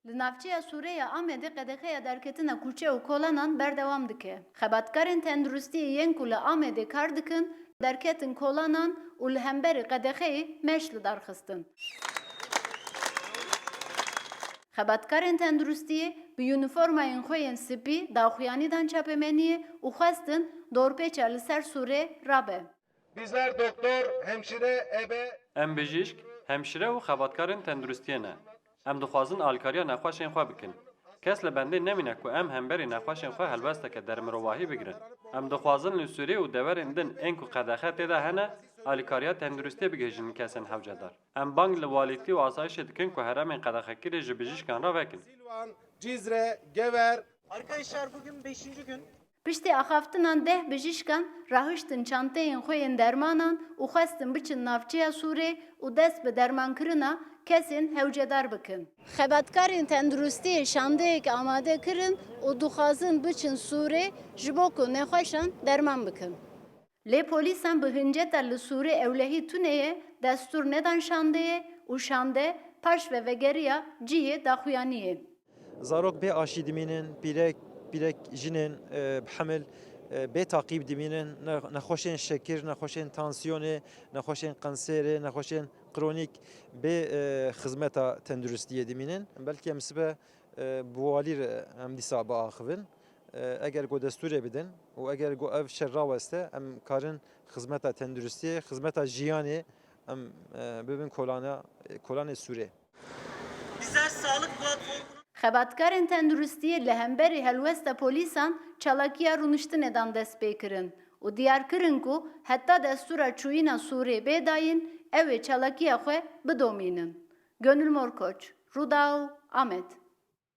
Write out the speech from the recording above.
Li navçeya Sûriya Amedê qedexeya derketina kûçe û kolanan berdewam dike. Xebatkarên tenduristiyê yên ku li Amedê kar dikin, derketin kolanan û li hemberî qedexeyê meş li dar xistin. Xebatkarên tenduristiyê bi uniformayên xwe yên spî daxuyanî dan çapemeniyê û xwestin dorpêça li ser Sûrê rabe. Bizler doktor, hemşire, ebe... Em bijîşk, hemşire û xebatkarên tenduristiyê ne. Em dixwazin alkariya nexweşên xwe bikin. Kes li bendê nemîne ku em hemberî nexweşên xwe helbesteke dermirovahî bigirin. Em dixwazin li Sûriyê û deverên din ên ku qedexe têde hene, alîkariya tenduristiyê bigihîjin kesên hewcedar. Em bang li walîtî û asayişê dikin ku heremên qedexekirî ji bijîşkan re vekin. Silvan, Cizre, Gever... Arkadaşlar bugün 5. gün. Piştî axaftinan deh bijîşkan rahiştin çanteyên xwe yên dermanan û xwestin biçin navçeya Sûrê û dest bi dermankirina kesên hewcedar bikin. Xebatkarên tenduristiyê şandeyek amade kirin û dixwazin biçin Sûrê ji bo ku nexweşan derman bikin. Lê polîsan bi hinceta li Sûrê ewlehî tuneyê destûr nedan şandeyê û şande paş ve vegeriya ciyê daxuyaniyê. Zarok bê aşî dimînin, pîrek jinên bihemil bê taqîb dimînin, nexweşên şekir, nexweşên tansiyonê, nexweşên kanserê, nexweşên kronîk bê xizmeta tenduristiyê dimînin. Belkî em sibe bi walî re em dîsa biaxivin. Eger got destûrê bidin û eger got ev şer raweste em karin xizmeta tenduristiyê, xizmeta jiyanê em bibin kolanê Sûrê. Bizler sağlık platformu Xebatkarên tenduristiyê li hemberî helwesta polîsan çalakiya rûniştinê dan dest pê kirin û diyar kirin ku heta destûra çûyîna Sûrê bêdayîn ew ê çalakiya xwe bidomînin. Gönül Morkoç, Rûdaw, Amed.